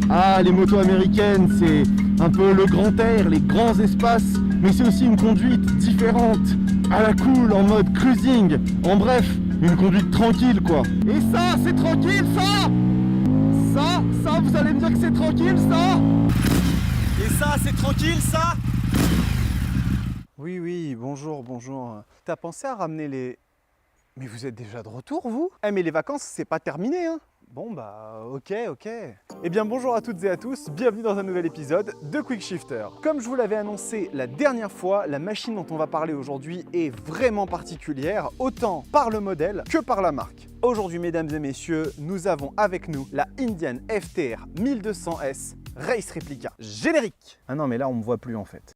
Ah, les motos américaines, c'est un peu le grand air, les grands espaces, mais c'est aussi une conduite différente, à la cool, en mode cruising. En bref, une conduite tranquille, quoi. Et ça, c'est tranquille, ça! Ça, vous allez me dire que c'est tranquille, ça? Et ça, c'est tranquille, ça? Oui, bonjour. T'as pensé à ramener les... Mais vous êtes déjà de retour, vous? Eh, mais les vacances, c'est pas terminé, hein? Bon, bah, ok. Eh bien, bonjour à toutes et à tous, bienvenue dans un nouvel épisode de Quick Shifter. Comme je vous l'avais annoncé la dernière fois, la machine dont on va parler aujourd'hui est vraiment particulière, autant par le modèle que par la marque. Aujourd'hui, mesdames et messieurs, nous avons avec nous la Indian FTR 1200S Race Replica. Générique! Ah non, mais là, on me voit plus, en fait.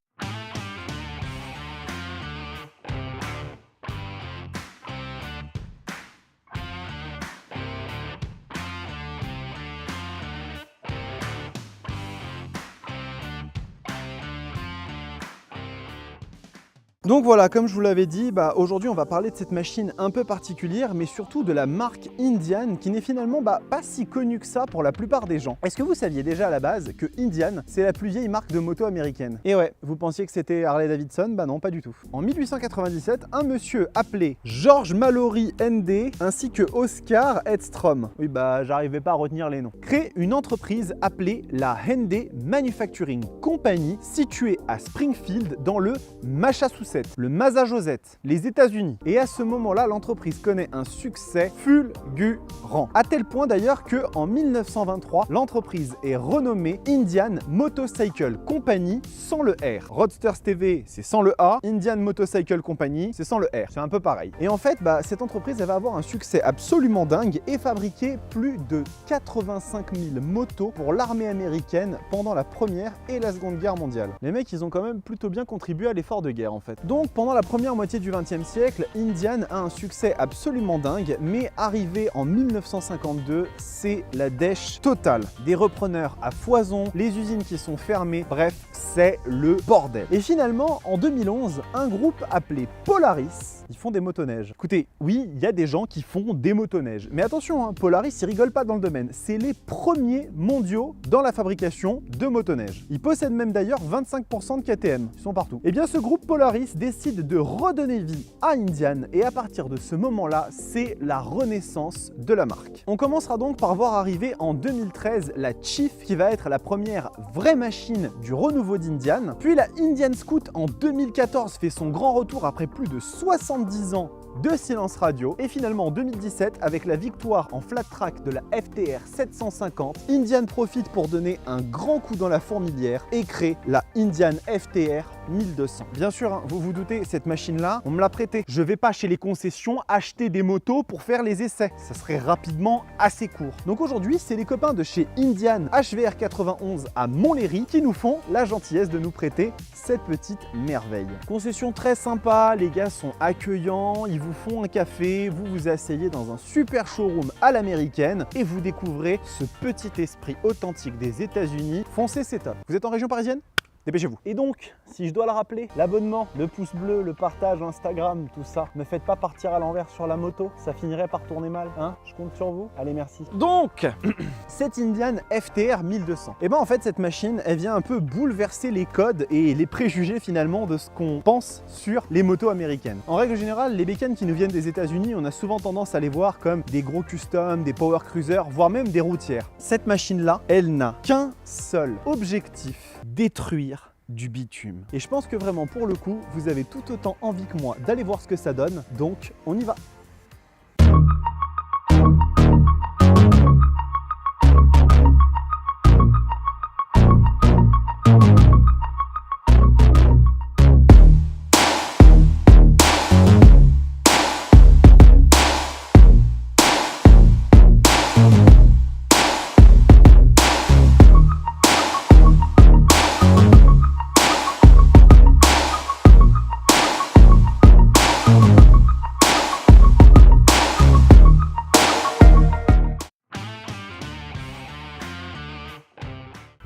Donc voilà, comme je vous l'avais dit, aujourd'hui on va parler de cette machine un peu particulière, mais surtout de la marque Indian, qui n'est finalement pas si connue que ça pour la plupart des gens. Est-ce que vous saviez déjà à la base que Indian, c'est la plus vieille marque de moto américaine? Et ouais, vous pensiez que c'était Harley Davidson? Bah non, pas du tout. En 1897, un monsieur appelé George Mallory ND ainsi que Oscar Edstrom, oui j'arrivais pas à retenir les noms, crée une entreprise appelée la ND Manufacturing Company, située à Springfield dans le Massachusetts, le Massachusetts, les États-Unis. Et à ce moment-là, l'entreprise connaît un succès fulgurant. À tel point d'ailleurs qu'en 1923, l'entreprise est renommée Indian Motorcycle Company sans le R. Roadsters TV, c'est sans le A. Indian Motorcycle Company, c'est sans le R. C'est un peu pareil. Et en fait, cette entreprise, elle va avoir un succès absolument dingue et fabriquer plus de 85 000 motos pour l'armée américaine pendant la Première et la Seconde Guerre mondiale. Les mecs, ils ont quand même plutôt bien contribué à l'effort de guerre en fait. Donc pendant la première moitié du XXe siècle, Indian a un succès absolument dingue, mais arrivé en 1952, c'est la dèche totale. Des repreneurs à foison, les usines qui sont fermées, bref, c'est le bordel. Et finalement, en 2011, un groupe appelé Polaris, ils font des motoneiges. Écoutez, oui, il y a des gens qui font des motoneiges, mais attention, hein, Polaris, ils rigolent pas dans le domaine. C'est les premiers mondiaux dans la fabrication de motoneiges. Ils possèdent même d'ailleurs 25% de KTM, ils sont partout. Et bien ce groupe Polaris décide de redonner vie à Indian et à partir de ce moment-là, c'est la renaissance de la marque. On commencera donc par voir arriver en 2013 la Chief qui va être la première vraie machine du renouveau d'Indian, puis la Indian Scout en 2014 fait son grand retour après plus de 70 ans de silence radio et finalement en 2017 avec la victoire en flat track de la FTR 750, Indian profite pour donner un grand coup dans la fourmilière et crée la Indian FTR 1200. Bien sûr, hein, vous vous doutez, cette machine-là, on me l'a prêtée. Je vais pas chez les concessions acheter des motos pour faire les essais. Ça serait rapidement assez court. Donc aujourd'hui, c'est les copains de chez Indian HVR 91 à Montlhéry qui nous font la gentillesse de nous prêter cette petite merveille. Concession très sympa, les gars sont accueillants, ils vous font un café, vous vous asseyez dans un super showroom à l'américaine et vous découvrez ce petit esprit authentique des États-Unis. Foncez, c'est top. Vous êtes en région parisienne ? Dépêchez-vous. Et donc, si je dois le rappeler, l'abonnement, le pouce bleu, le partage, Instagram, tout ça, ne faites pas partir à l'envers sur la moto, ça finirait par tourner mal, hein? Je compte sur vous. Allez, merci. Donc, cette Indian FTR 1200. Et en fait, cette machine, elle vient un peu bouleverser les codes et les préjugés finalement de ce qu'on pense sur les motos américaines. En règle générale, les bécanes qui nous viennent des États-Unis, on a souvent tendance à les voir comme des gros customs, des power cruisers, voire même des routières. Cette machine-là, elle n'a qu'un seul objectif, détruire du bitume. Et je pense que vraiment pour le coup, vous avez tout autant envie que moi d'aller voir ce que ça donne, donc on y va.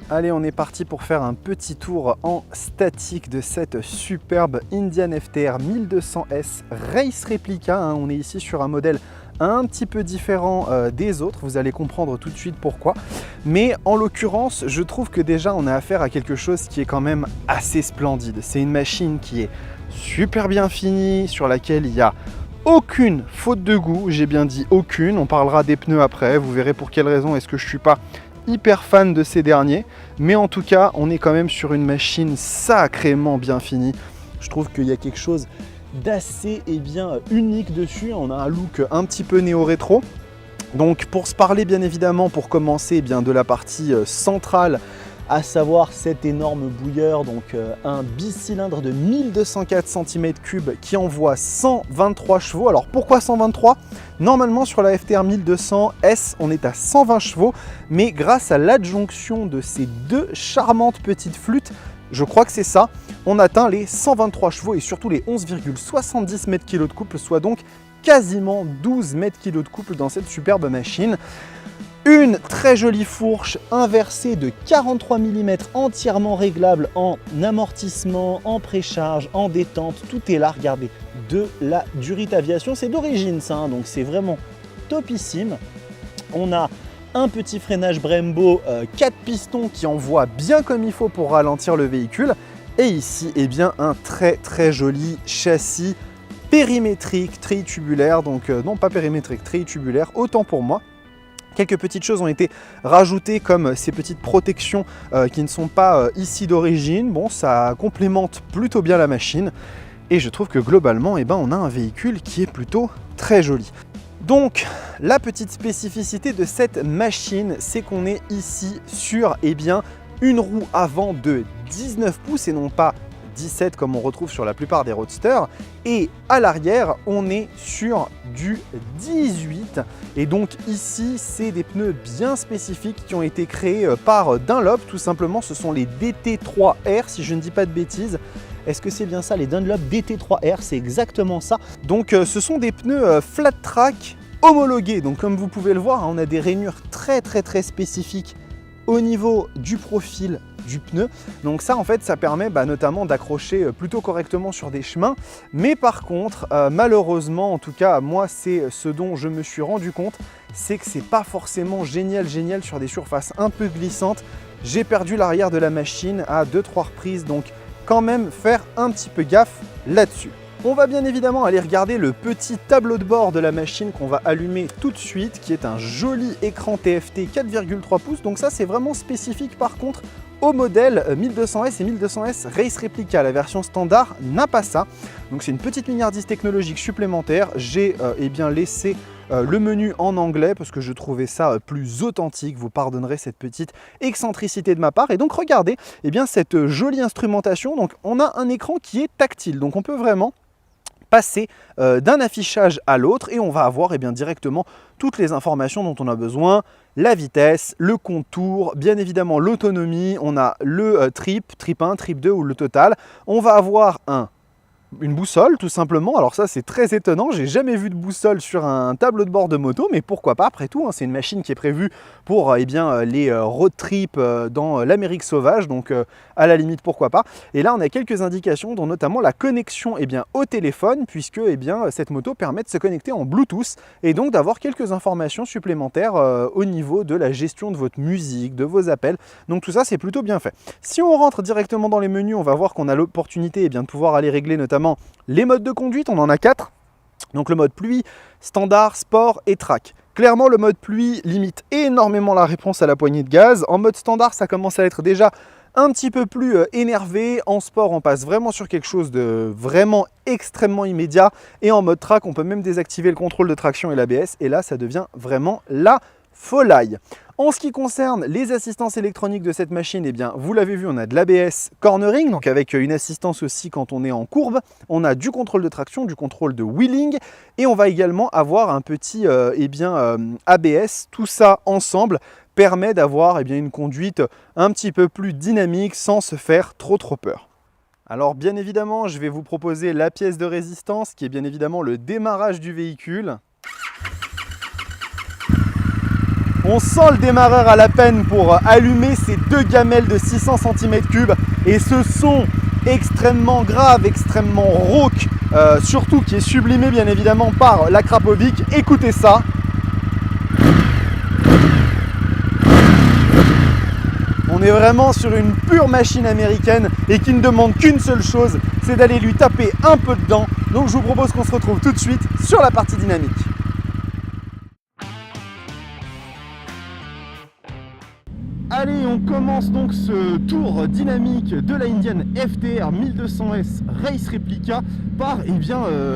Allez, on est parti pour faire un petit tour en statique de cette superbe Indian FTR 1200S Race Replica. On est ici sur un modèle un petit peu différent des autres, vous allez comprendre tout de suite pourquoi. Mais en l'occurrence, je trouve que déjà on a affaire à quelque chose qui est quand même assez splendide. C'est une machine qui est super bien finie, sur laquelle il y a aucune faute de goût, j'ai bien dit aucune, on parlera des pneus après, vous verrez pour quelle raison est-ce que je suis pas hyper fan de ces derniers, mais en tout cas on est quand même sur une machine sacrément bien finie. Je trouve qu'il y a quelque chose d'assez unique dessus, on a un look un petit peu néo-rétro. Donc pour se parler bien évidemment, pour commencer de la partie centrale, à savoir cet énorme bouilleur, donc un bicylindre de 1204 cm3 qui envoie 123 chevaux. Alors pourquoi 123? Normalement sur la FTR 1200S on est à 120 chevaux, mais grâce à l'adjonction de ces deux charmantes petites flûtes, je crois que c'est ça, on atteint les 123 chevaux et surtout les 11,70 m/kg de couple, soit donc quasiment 12 m/kg de couple dans cette superbe machine. Une très jolie fourche inversée de 43 mm entièrement réglable en amortissement, en précharge, en détente, tout est là, regardez, de la Durit Aviation, c'est d'origine ça, hein, donc c'est vraiment topissime. On a un petit freinage Brembo 4 pistons qui envoie bien comme il faut pour ralentir le véhicule. Et ici, un très joli châssis périmétrique, treillis tubulaire, donc non pas périmétrique, treillis tubulaire, autant pour moi. Quelques petites choses ont été rajoutées comme ces petites protections qui ne sont pas ici d'origine. Bon, ça complémente plutôt bien la machine et je trouve que globalement, on a un véhicule qui est plutôt très joli. Donc, la petite spécificité de cette machine, c'est qu'on est ici sur une roue avant de 19 pouces et non pas 17 comme on retrouve sur la plupart des roadsters, et à l'arrière on est sur du 18 et donc ici c'est des pneus bien spécifiques qui ont été créés par Dunlop, tout simplement ce sont les DT3R si je ne dis pas de bêtises. Est-ce que c'est bien ça, les Dunlop DT3R? C'est exactement ça. Donc ce sont des pneus flat track homologués, donc comme vous pouvez le voir, on a des rainures très spécifiques au niveau du profil du pneu. Donc ça en fait ça permet notamment d'accrocher plutôt correctement sur des chemins, mais par contre malheureusement, en tout cas moi c'est ce dont je me suis rendu compte, c'est que c'est pas forcément génial sur des surfaces un peu glissantes. J'ai perdu l'arrière de la machine à 2-3 reprises, donc quand même faire un petit peu gaffe là-dessus. On va bien évidemment aller regarder le petit tableau de bord de la machine qu'on va allumer tout de suite, qui est un joli écran TFT 4,3 pouces. Donc ça c'est vraiment spécifique par contre au modèle 1200S et 1200S Race Replica. La version standard n'a pas ça. Donc c'est une petite mignardise technologique supplémentaire. J'ai laissé le menu en anglais parce que je trouvais ça plus authentique. Vous pardonnerez cette petite excentricité de ma part. Et donc regardez cette jolie instrumentation. Donc on a un écran qui est tactile. Donc on peut vraiment passer d'un affichage à l'autre et on va avoir directement toutes les informations dont on a besoin, la vitesse, le contour, bien évidemment l'autonomie, on a le trip 1, trip 2 ou le total. On va avoir une boussole tout simplement. Alors ça c'est très étonnant, j'ai jamais vu de boussole sur un tableau de bord de moto, mais pourquoi pas après tout, hein, c'est une machine qui est prévue pour les road trips dans l'Amérique sauvage, donc à la limite pourquoi pas. Et là on a quelques indications dont notamment la connexion au téléphone, puisque cette moto permet de se connecter en Bluetooth et donc d'avoir quelques informations supplémentaires au niveau de la gestion de votre musique, de vos appels. Donc tout ça c'est plutôt bien fait. Si on rentre directement dans les menus, on va voir qu'on a l'opportunité de pouvoir aller régler notamment les modes de conduite. On en a 4. Donc le mode pluie, standard, sport et track. Clairement le mode pluie limite énormément la réponse à la poignée de gaz. En mode standard ça commence à être déjà un petit peu plus énervé. En sport on passe vraiment sur quelque chose de vraiment extrêmement immédiat. Et en mode track on peut même désactiver le contrôle de traction et l'ABS. Et là ça devient vraiment la folie. En ce qui concerne les assistances électroniques de cette machine, vous l'avez vu, on a de l'ABS cornering, donc avec une assistance aussi quand on est en courbe. On a du contrôle de traction, du contrôle de wheeling et on va également avoir un petit ABS. Tout ça ensemble permet d'avoir une conduite un petit peu plus dynamique sans se faire trop peur. Alors bien évidemment, je vais vous proposer la pièce de résistance qui est bien évidemment le démarrage du véhicule. On sent le démarreur à la peine pour allumer ces deux gamelles de 600 cm3 et ce son extrêmement grave, extrêmement rauque surtout qui est sublimé bien évidemment par la Krapovic. Écoutez ça. On est vraiment sur une pure machine américaine et qui ne demande qu'une seule chose, c'est d'aller lui taper un peu dedans. Donc je vous propose qu'on se retrouve tout de suite sur la partie dynamique. Allez, on commence donc ce tour dynamique de la Indian FTR 1200S Race Replica par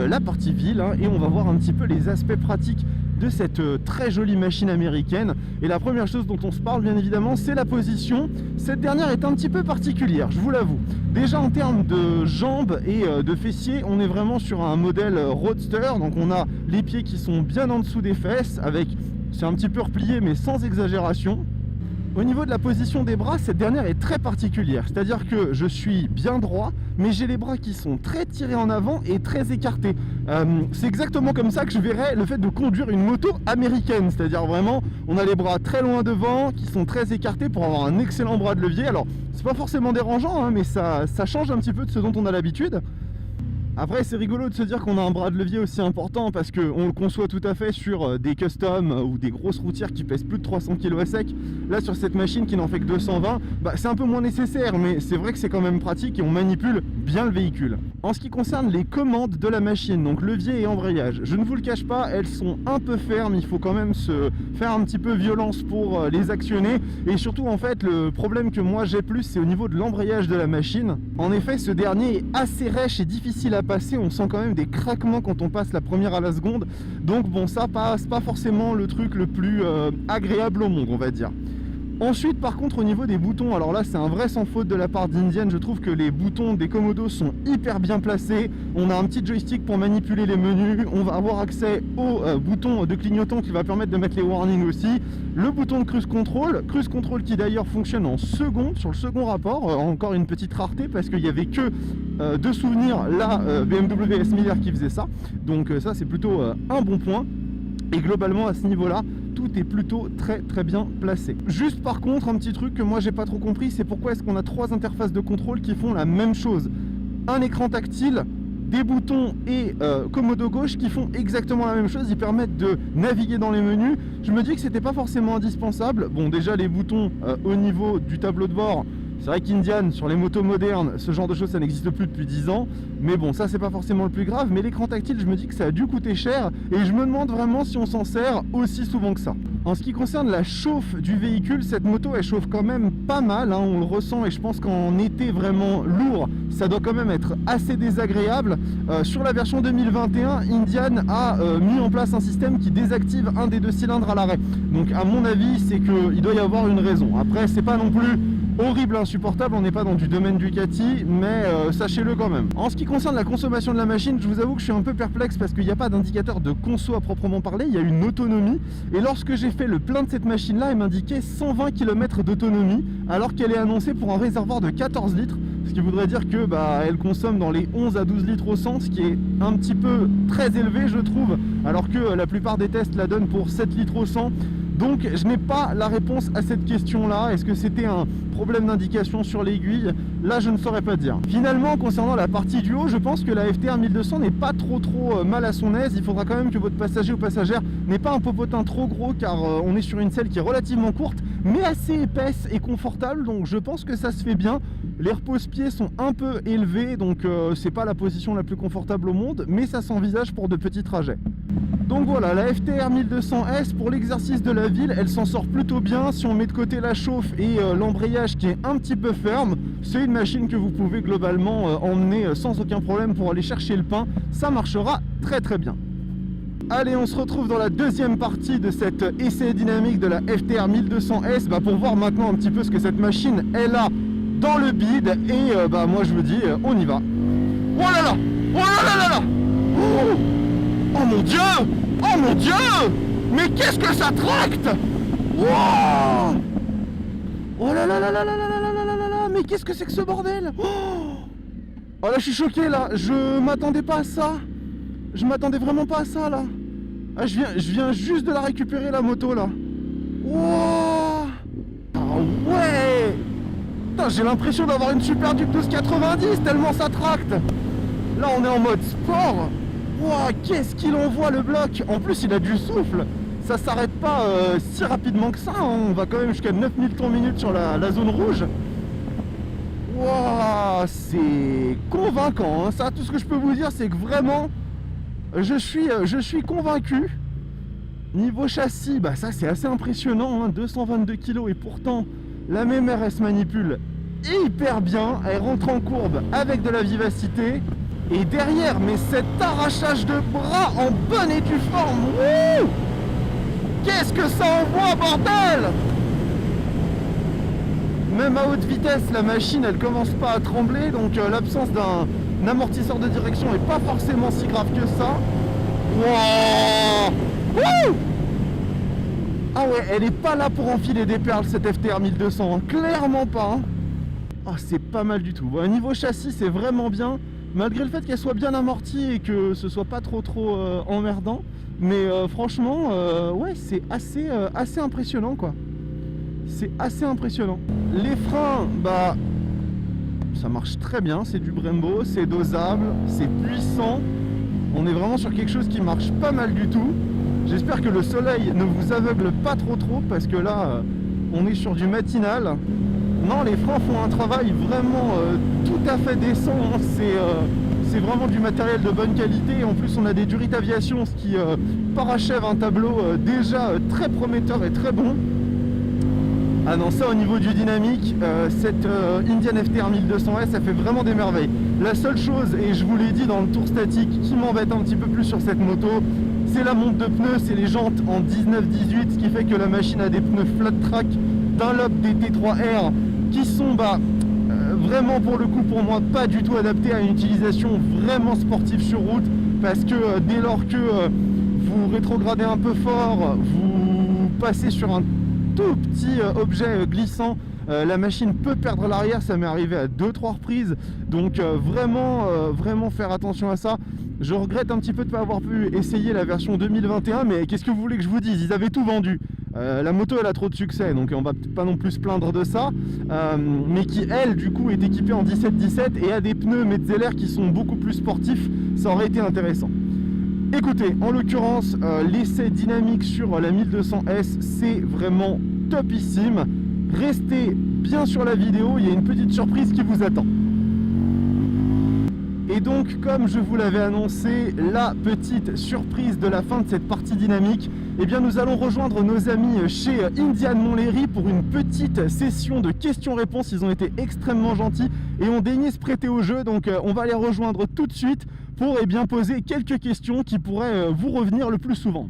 la partie ville, hein, et on va voir un petit peu les aspects pratiques de cette très jolie machine américaine. Et la première chose dont on se parle bien évidemment, c'est la position. Cette dernière est un petit peu particulière, je vous l'avoue. Déjà en termes de jambes et de fessiers, on est vraiment sur un modèle roadster, donc on a les pieds qui sont bien en dessous des fesses, c'est un petit peu replié mais sans exagération. Au niveau de la position des bras, cette dernière est très particulière, c'est-à-dire que je suis bien droit, mais j'ai les bras qui sont très tirés en avant et très écartés. C'est exactement comme ça que je verrais le fait de conduire une moto américaine, c'est-à-dire vraiment, on a les bras très loin devant, qui sont très écartés pour avoir un excellent bras de levier. Alors, c'est pas forcément dérangeant, hein, mais ça change un petit peu de ce dont on a l'habitude. Après, c'est rigolo de se dire qu'on a un bras de levier aussi important parce qu'on le conçoit tout à fait sur des customs ou des grosses routières qui pèsent plus de 300 kg à sec. Là, sur cette machine qui n'en fait que 220, c'est un peu moins nécessaire, mais c'est vrai que c'est quand même pratique et on manipule bien le véhicule. En ce qui concerne les commandes de la machine, donc levier et embrayage, je ne vous le cache pas, elles sont un peu fermes, il faut quand même se faire un petit peu violence pour les actionner. Et surtout, en fait, le problème que moi j'ai plus, c'est au niveau de l'embrayage de la machine. En effet, ce dernier est assez rêche et difficile à passer, on sent quand même des craquements quand on passe la première à la seconde, donc bon, ça passe pas forcément le truc le plus agréable au monde, on va dire. Ensuite, par contre, au niveau des boutons, alors là c'est un vrai sans faute de la part d'Indian, je trouve que les boutons des Komodo sont hyper bien placés. On a un petit joystick pour manipuler les menus, on va avoir accès au bouton de clignotant qui va permettre de mettre les warnings aussi, le bouton de cruise control qui d'ailleurs fonctionne en seconde, sur le second rapport, encore une petite rareté parce qu'il n'y avait que de souvenirs la BMW S 1000R qui faisait ça, donc ça c'est plutôt un bon point. Et globalement à ce niveau-là, tout est plutôt très bien placé. Juste par contre, un petit truc que moi j'ai pas trop compris, c'est pourquoi est-ce qu'on a trois interfaces de contrôle qui font la même chose. Un écran tactile, des boutons et Komodo gauche qui font exactement la même chose, ils permettent de naviguer dans les menus. Je me dis que c'était pas forcément indispensable. Bon, déjà les boutons au niveau du tableau de bord, c'est vrai qu'Indian, sur les motos modernes, ce genre de choses ça n'existe plus depuis 10 ans, mais bon, ça c'est pas forcément le plus grave. Mais l'écran tactile, je me dis que ça a dû coûter cher et je me demande vraiment si on s'en sert aussi souvent que ça. En ce qui concerne la chauffe du véhicule, cette moto elle chauffe quand même pas mal, hein, on le ressent, et je pense qu'en été vraiment lourd, ça doit quand même être assez désagréable. Sur la version 2021, Indian a mis en place un système qui désactive un des deux cylindres à l'arrêt. Donc à mon avis, c'est qu'il doit y avoir une raison. Après, c'est pas non plus horrible, insupportable, on n'est pas dans du domaine Ducati, mais sachez-le quand même. En ce qui concerne la consommation de la machine, je vous avoue que je suis un peu perplexe parce qu'il n'y a pas d'indicateur de conso à proprement parler, il y a une autonomie, et lorsque j'ai fait le plein de cette machine-là, elle m'indiquait 120 km d'autonomie, alors qu'elle est annoncée pour un réservoir de 14 litres, ce qui voudrait dire que elle consomme dans les 11 à 12 litres au 100, ce qui est un petit peu très élevé je trouve, alors que la plupart des tests la donnent pour 7 litres au 100. Donc je n'ai pas la réponse à cette question-là. Est-ce que c'était un problème d'indication sur l'aiguille? Là, je ne saurais pas dire. Finalement, concernant la partie du haut, je pense que la FTR 1200 n'est pas trop mal à son aise. Il faudra quand même que votre passager ou passagère n'ait pas un popotin trop gros, car on est sur une selle qui est relativement courte, mais assez épaisse et confortable. Donc je pense que ça se fait bien. Les repose-pieds sont un peu élevés, donc c'est pas la position la plus confortable au monde, mais ça s'envisage pour de petits trajets. Donc voilà, la FTR 1200S pour l'exercice de la ville, elle s'en sort plutôt bien. Si on met de côté la chauffe et l'embrayage qui est un petit peu ferme, c'est une machine que vous pouvez globalement emmener sans aucun problème pour aller chercher le pain. Ça marchera très bien. Allez, on se retrouve dans la deuxième partie de cet essai dynamique de la FTR 1200S pour voir maintenant un petit peu ce que cette machine elle a dans le bide. Et moi je vous dis, on y va. Oh là là! Oh là là là là! Oh mon Dieu! Oh mon Dieu! Mais qu'est-ce que ça tracte! Wow! Oh là là là là là là là là là là! Mais qu'est-ce que c'est que ce bordel? Oh là, je suis choqué là! Je m'attendais pas à ça! Je m'attendais vraiment pas à ça là! Ah, je viens juste de la récupérer la moto là! Wow! Ah ouais! Putain, j'ai l'impression d'avoir une Super Duke 1290 tellement ça tracte! Là on est en mode sport. Wouah, qu'est-ce qu'il envoie le bloc. En plus il a du souffle. Ça s'arrête pas si rapidement que ça, hein. On va quand même jusqu'à 9000 tours minute sur la zone rouge. Wouah, c'est convaincant, hein. Ça, tout ce que je peux vous dire, c'est que vraiment, je suis convaincu. Niveau châssis, bah ça c'est assez impressionnant, hein. 222 kg et pourtant la MMR elle se manipule hyper bien. Elle rentre en courbe avec de la vivacité. Et derrière, mais cet arrachage de bras en bonne et due forme. Wouh, qu'est-ce que ça envoie, bordel! Même à haute vitesse, la machine elle commence pas à trembler, donc l'absence d'un amortisseur de direction est pas forcément si grave que ça. Wow. Wouh. Ah ouais, elle est pas là pour enfiler des perles cette FTR 1200, hein. Clairement pas, hein. Oh, c'est pas mal du tout. Bon, niveau châssis c'est vraiment bien, malgré le fait qu'elle soit bien amortie et que ce soit pas trop emmerdant. Mais franchement, ouais, c'est assez impressionnant quoi. C'est assez impressionnant. Les freins, bah ça marche très bien, c'est du Brembo, c'est dosable, c'est puissant. On est vraiment sur quelque chose qui marche pas mal du tout. J'espère que le soleil ne vous aveugle pas trop parce que là on est sur du matinal. Non, les freins font un travail vraiment tout à fait décent, hein. C'est vraiment du matériel de bonne qualité. En plus on a des Durit Aviation, ce qui parachève un tableau déjà très prometteur et très bon. Ah non, ça au niveau du dynamique, cette Indian FTR 1200S, ça fait vraiment des merveilles. La seule chose, et je vous l'ai dit dans le tour statique, qui m'embête un petit peu plus sur cette moto, c'est la monte de pneus, c'est les jantes en 19-18, ce qui fait que la machine a des pneus flat track Dunlop DT3R qui sont vraiment pour le coup pour moi pas du tout adaptés à une utilisation vraiment sportive sur route, parce que dès lors que vous rétrogradez un peu fort, vous passez sur un tout petit objet glissant, la machine peut perdre l'arrière. Ça m'est arrivé à 2-3 reprises, donc vraiment faire attention à ça. Je regrette un petit peu de ne pas avoir pu essayer la version 2021, mais qu'est-ce que vous voulez que je vous dise, ils avaient tout vendu. La moto elle a trop de succès, donc on va pas non plus se plaindre de ça, mais qui elle du coup est équipée en 17-17 et a des pneus Metzeler qui sont beaucoup plus sportifs. Ça aurait été intéressant. Écoutez, en l'occurrence, l'essai dynamique sur la 1200S, c'est vraiment topissime. Restez bien sur la vidéo, il y a une petite surprise qui vous attend. Et donc, comme je vous l'avais annoncé, la petite surprise de la fin de cette partie dynamique, eh bien nous allons rejoindre nos amis chez Indian Montlhéry pour une petite session de questions-réponses. Ils ont été extrêmement gentils et ont daigné se prêter au jeu, donc on va les rejoindre tout de suite pour bien poser quelques questions qui pourraient vous revenir le plus souvent.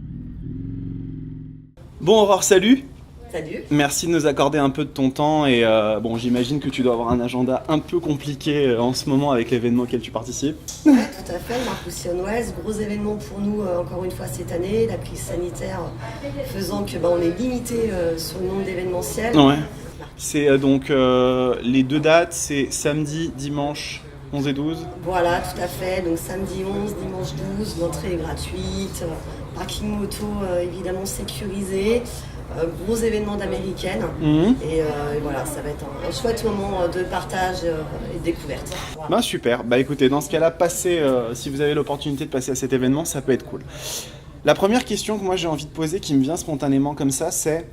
Bon Aurore, salut. Salut. Merci de nous accorder un peu de ton temps et bon, j'imagine que tu dois avoir un agenda un peu compliqué en ce moment avec l'événement auquel tu participes. Oui, tout à fait, Marc West, gros événement pour nous encore une fois cette année, la crise sanitaire faisant que on est limité sur le nombre d'événementiels. Ouais. C'est donc les deux dates, c'est samedi, dimanche 11 et 12. Voilà, tout à fait, donc samedi 11, dimanche 12, l'entrée est gratuite, parking moto évidemment sécurisé. Gros événement d'américaine et voilà, ça va être un chouette moment de partage et de découverte. Voilà. Bah super, bah écoutez, dans ce cas-là, passez, si vous avez l'opportunité de passer à cet événement, ça peut être cool. La première question que moi j'ai envie de poser, qui me vient spontanément comme ça, c'est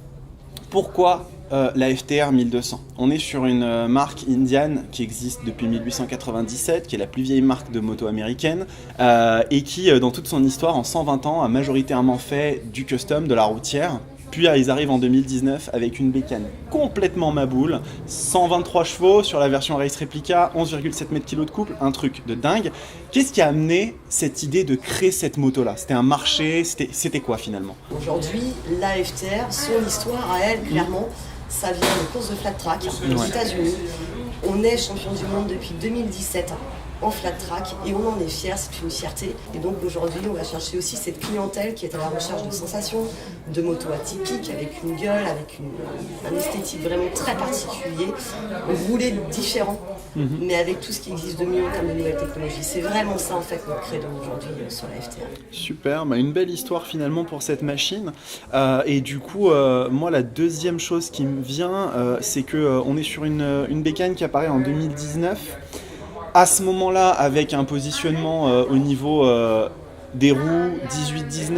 pourquoi la FTR 1200 ? On est sur une marque Indian qui existe depuis 1897, qui est la plus vieille marque de moto américaine et qui, dans toute son histoire, en 120 ans, a majoritairement fait du custom, de la routière. Puis ils arrivent en 2019 avec une bécane complètement maboule, 123 chevaux sur la version Race Replica, 11,7 m de couple, un truc de dingue. Qu'est-ce qui a amené cette idée de créer cette moto-là ? C'était un marché, c'était quoi finalement ? Aujourd'hui, la FTR, son histoire à elle, clairement, ça vient de courses de flat track aux États-Unis. On est champion du monde depuis 2017. En flat track et on en est fiers, c'est une fierté. Et donc aujourd'hui on va chercher aussi cette clientèle qui est à la recherche de sensations, de motos atypiques, avec une gueule, avec un esthétique vraiment très particulier, roulé différent, mais avec tout ce qui existe de mieux en termes de nouvelles technologies. C'est vraiment ça en fait notre credo aujourd'hui sur la FTR. Super, bah une belle histoire finalement pour cette machine. Et du coup, moi la deuxième chose qui me vient, c'est qu'on est sur une bécane qui apparaît en 2019. À ce moment-là, avec un positionnement au niveau des roues 18-19,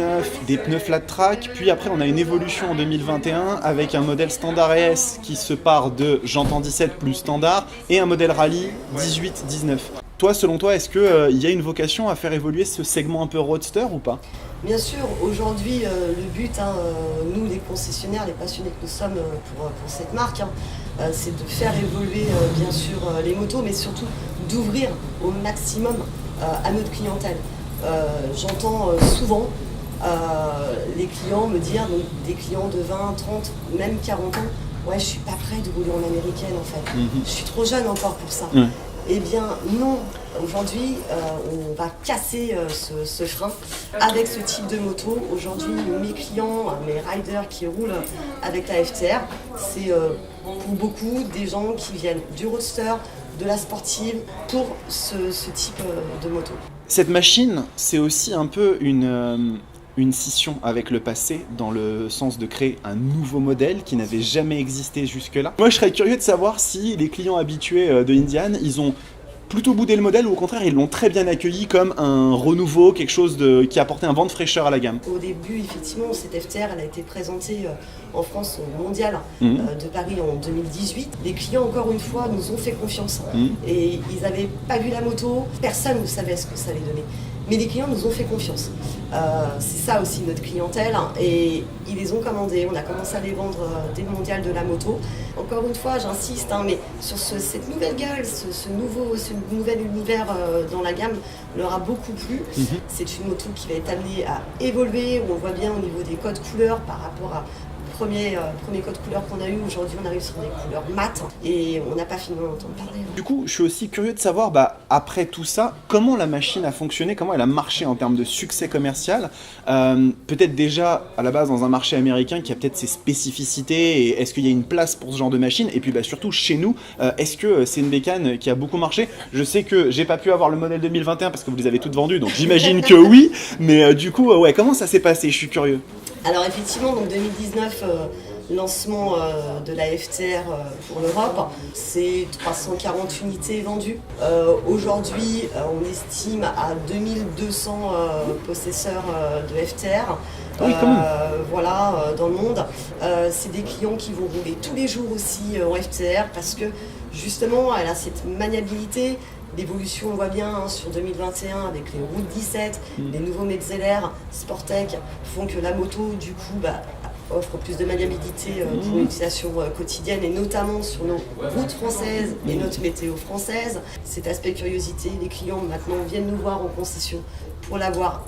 des pneus flat track, puis après on a une évolution en 2021 avec un modèle standard ES qui se part de j'entends 17 plus standard et un modèle rallye 18-19. Toi, selon toi, est-ce qu'il y a une vocation à faire évoluer ce segment un peu roadster ou pas? Bien sûr, aujourd'hui, le but, nous les concessionnaires, les passionnés que nous sommes pour cette marque, c'est de faire évoluer bien sûr les motos, mais surtout d'ouvrir au maximum à notre clientèle. J'entends souvent les clients me dire, donc des clients de 20, 30, même 40 ans, ouais, je suis pas prêt de rouler en américaine en fait. Je suis trop jeune encore pour ça. Eh bien non, aujourd'hui on va casser ce frein avec ce type de moto. Aujourd'hui mes clients, mes riders qui roulent avec la FTR, c'est pour beaucoup des gens qui viennent du roadster, de la sportive pour ce type de moto. Cette machine, c'est aussi un peu une scission avec le passé, dans le sens de créer un nouveau modèle qui n'avait jamais existé jusque-là. Moi, je serais curieux de savoir si les clients habitués de Indian, ils ont plutôt boudé le modèle ou au contraire, ils l'ont très bien accueilli comme un renouveau, quelque chose qui apportait un vent de fraîcheur à la gamme. Au début, effectivement, cette FTR, elle a été présentée en France au Mondial de Paris en 2018. Les clients, encore une fois, nous ont fait confiance. Et ils n'avaient pas vu la moto, personne ne savait ce que ça allait donner. Mais les clients nous ont fait confiance. C'est ça aussi notre clientèle. Et ils les ont commandés. On a commencé à les vendre dès le mondial de la moto. Encore une fois, j'insiste, mais sur cette nouvelle gueule, ce nouvel univers dans la gamme leur a beaucoup plu. C'est une moto qui va être amenée à évoluer. On voit bien au niveau des codes couleurs par rapport à premier code couleur qu'on a eu. Aujourd'hui, on arrive sur des couleurs mat et on n'a pas fini d'en entendre parler. Du coup, je suis aussi curieux de savoir, après tout ça, comment la machine a fonctionné, comment elle a marché en termes de succès commercial. Peut-être déjà, à la base, dans un marché américain qui a peut-être ses spécificités, et est-ce qu'il y a une place pour ce genre de machine? Et puis surtout, chez nous, est-ce que c'est une bécane qui a beaucoup marché? Je sais que j'ai pas pu avoir le modèle 2021 parce que vous les avez toutes vendues, donc j'imagine que oui. Mais du coup, ouais, comment ça s'est passé? Je suis curieux. Alors effectivement, donc 2019, lancement de la FTR pour l'Europe, c'est 340 unités vendues. Aujourd'hui, on estime à 2200 possesseurs de FTR. Oui, quand même. Voilà, dans le monde. C'est des clients qui vont rouler tous les jours aussi en FTR parce que justement, elle a cette maniabilité. L'évolution, on voit bien sur 2021 avec les Route 17, les nouveaux Metzeler, Sportec font que la moto, du coup, offre plus de maniabilité pour l'utilisation quotidienne et notamment sur nos routes françaises et notre météo française. Cet aspect curiosité, les clients maintenant viennent nous voir en concession pour l'avoir,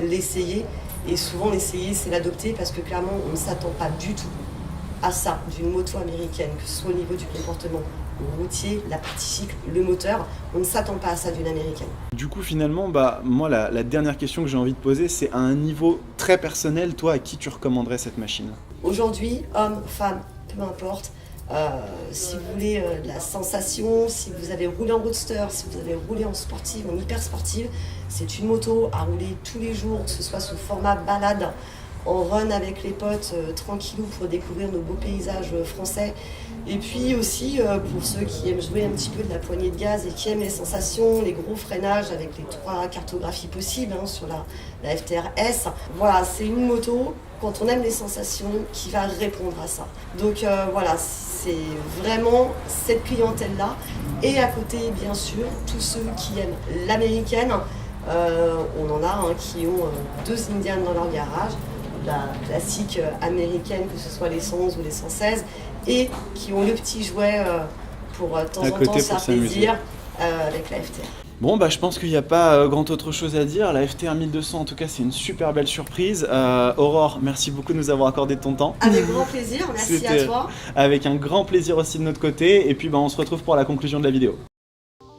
l'essayer. Et souvent, l'essayer, c'est l'adopter parce que clairement, on ne s'attend pas du tout à ça d'une moto américaine, que ce soit au niveau du comportement routier, la partie cycle, le moteur, on ne s'attend pas à ça d'une américaine. Du coup, finalement, moi, la dernière question que j'ai envie de poser, c'est à un niveau très personnel, toi, à qui tu recommanderais cette machine? Aujourd'hui, homme, femme, peu importe, si vous voulez de la sensation, si vous avez roulé en roadster, si vous avez roulé en sportive, en hyper sportive, c'est une moto à rouler tous les jours, que ce soit sous format balade, en run avec les potes, tranquillou pour découvrir nos beaux paysages français. Et puis aussi, pour ceux qui aiment jouer un petit peu de la poignée de gaz et qui aiment les sensations, les gros freinages avec les 3 cartographies possibles sur la FTR S. Voilà, c'est une moto, quand on aime les sensations, qui va répondre à ça. Donc voilà, c'est vraiment cette clientèle-là. Et à côté, bien sûr, tous ceux qui aiment l'américaine, on en a qui ont 2 Indian dans leur garage, la classique américaine, que ce soit les 111 ou les 116, et qui ont le petit jouet pour de temps en temps se faire plaisir avec la FTR. Bon, je pense qu'il n'y a pas grand autre chose à dire. La FTR 1200, en tout cas, c'est une super belle surprise. Aurore, merci beaucoup de nous avoir accordé de ton temps. Avec grand plaisir, merci à toi. Avec un grand plaisir aussi de notre côté. Et puis, on se retrouve pour la conclusion de la vidéo.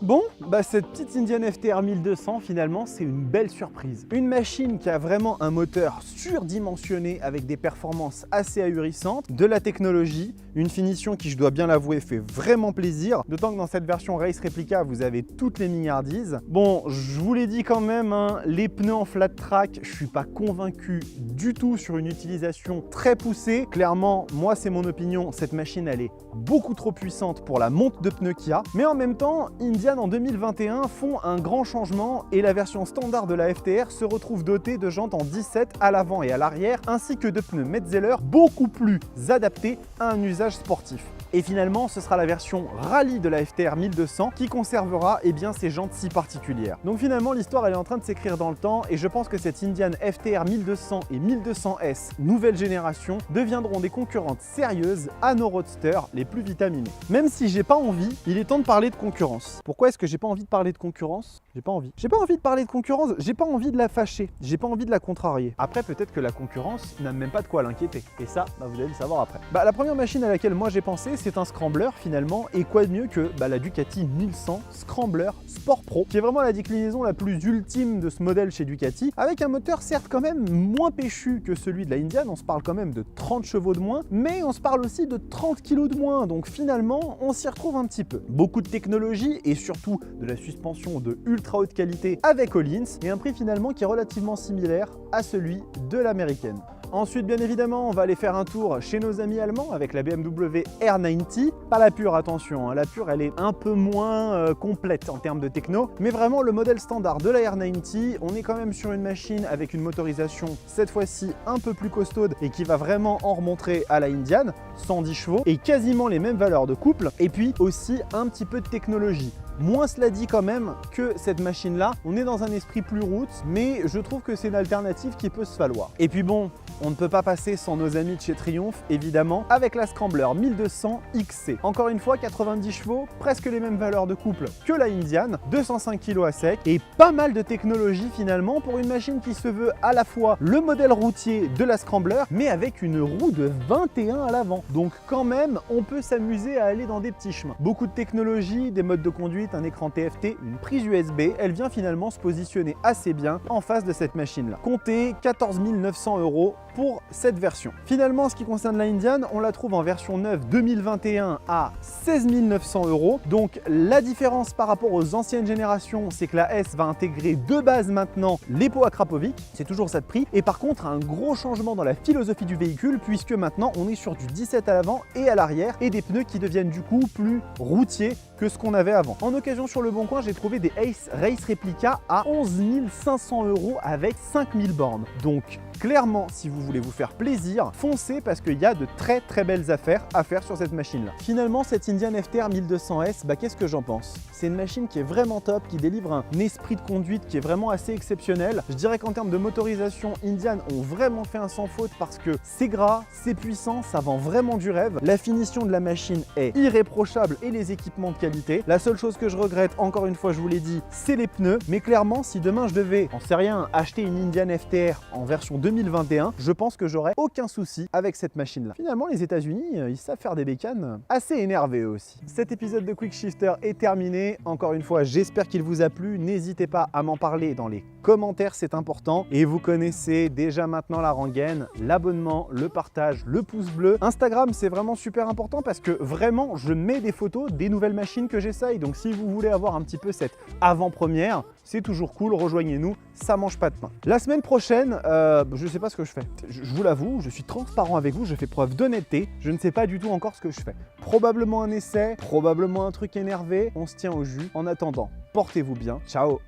Bon, cette petite Indian FTR 1200 finalement c'est une belle surprise. Une machine qui a vraiment un moteur surdimensionné avec des performances assez ahurissantes, de la technologie, une finition qui je dois bien l'avouer fait vraiment plaisir, d'autant que dans cette version Race Replica vous avez toutes les mignardises. Bon, je vous l'ai dit quand même, les pneus en flat track, je suis pas convaincu du tout sur une utilisation très poussée. Clairement, moi c'est mon opinion, cette machine elle est beaucoup trop puissante pour la monte de pneus qu'il y a, mais en même temps, Indian Indian en 2021 font un grand changement et la version standard de la FTR se retrouve dotée de jantes en 17 à l'avant et à l'arrière ainsi que de pneus Metzeler beaucoup plus adaptés à un usage sportif. Et finalement, ce sera la version rallye de la FTR 1200 qui conservera ces jantes si particulières. Donc finalement, l'histoire elle est en train de s'écrire dans le temps et je pense que cette Indian FTR 1200 et 1200S nouvelle génération deviendront des concurrentes sérieuses à nos roadsters les plus vitaminés. Même si j'ai pas envie, il est temps de parler de concurrence. Pourquoi est-ce que j'ai pas envie de parler de concurrence? J'ai pas envie. J'ai pas envie de parler de concurrence, j'ai pas envie de la fâcher, j'ai pas envie de la contrarier. Après, peut-être que la concurrence n'a même pas de quoi l'inquiéter. Et ça, vous allez le savoir après. La première machine à laquelle moi j'ai pensé, c'est un scrambler finalement, et quoi de mieux que la Ducati 1100 Scrambler Sport Pro, qui est vraiment la déclinaison la plus ultime de ce modèle chez Ducati, avec un moteur certes quand même moins péchu que celui de la Indian, on se parle quand même de 30 chevaux de moins, mais on se parle aussi de 30 kg de moins, donc finalement on s'y retrouve un petit peu. Beaucoup de technologie et surtout de la suspension de ultra haute qualité avec Öhlins, et un prix finalement qui est relativement similaire à celui de l'américaine. Ensuite, bien évidemment, on va aller faire un tour chez nos amis allemands avec la BMW R90. Pas la pure, attention, la pure elle est un peu moins complète en termes de techno, mais vraiment le modèle standard de la R90, on est quand même sur une machine avec une motorisation cette fois-ci un peu plus costaude et qui va vraiment en remontrer à la Indian, 110 chevaux et quasiment les mêmes valeurs de couple, et puis aussi un petit peu de technologie. Moins cela dit quand même que cette machine-là, on est dans un esprit plus route, mais je trouve que c'est une alternative qui peut se falloir. Et puis bon, on ne peut pas passer sans nos amis de chez Triumph, évidemment, avec la Scrambler 1200 XC. Encore une fois, 90 chevaux, presque les mêmes valeurs de couple que la Indian, 205 kg à sec, et pas mal de technologie finalement pour une machine qui se veut à la fois le modèle routier de la Scrambler, mais avec une roue de 21 à l'avant. Donc quand même, on peut s'amuser à aller dans des petits chemins. Beaucoup de technologie, des modes de conduite, un écran TFT, une prise USB, elle vient finalement se positionner assez bien en face de cette machine-là. Comptez 14 900 € pour cette version. Finalement, en ce qui concerne la Indian, on la trouve en version neuve 2021 à 16 900 €. Donc la différence par rapport aux anciennes générations, c'est que la S va intégrer de base maintenant les pots à Krapovic, c'est toujours ça de prix, et par contre un gros changement dans la philosophie du véhicule puisque maintenant on est sur du 17 à l'avant et à l'arrière et des pneus qui deviennent du coup plus routiers que ce qu'on avait avant. En occasion sur le Bon Coin, j'ai trouvé des Ace Race Replica à 11 500 € avec 5000 bornes. Donc clairement, si vous voulez vous faire plaisir, foncez parce qu'il y a de très belles affaires à faire sur cette machine-là. Finalement, cette Indian FTR 1200S, qu'est-ce que j'en pense? C'est une machine qui est vraiment top, qui délivre un esprit de conduite qui est vraiment assez exceptionnel. Je dirais qu'en termes de motorisation, Indian ont vraiment fait un sans faute parce que c'est gras, c'est puissant, ça vend vraiment du rêve. La finition de la machine est irréprochable et les équipements de qualité. La seule chose que je regrette, encore une fois, je vous l'ai dit, c'est les pneus. Mais clairement, si demain je devais, j'en sais rien, acheter une Indian FTR en version 2021, je pense que j'aurais aucun souci avec cette machine-là. Finalement, les États-Unis, ils savent faire des bécanes assez énervées aussi. Cet épisode de Quick Shifter est terminé. Encore une fois, j'espère qu'il vous a plu. N'hésitez pas à m'en parler dans les commentaires, c'est important. Et vous connaissez déjà maintenant la rengaine, l'abonnement, le partage, le pouce bleu. Instagram, c'est vraiment super important parce que vraiment, je mets des photos des nouvelles machines que j'essaye. Donc si vous voulez avoir un petit peu cette avant-première, c'est toujours cool, rejoignez-nous, ça mange pas de pain. La semaine prochaine, je sais pas ce que je fais. Je vous l'avoue, je suis transparent avec vous, je fais preuve d'honnêteté, je ne sais pas du tout encore ce que je fais. Probablement un essai, probablement un truc énervé, on se tient au jus. En attendant, portez-vous bien, ciao.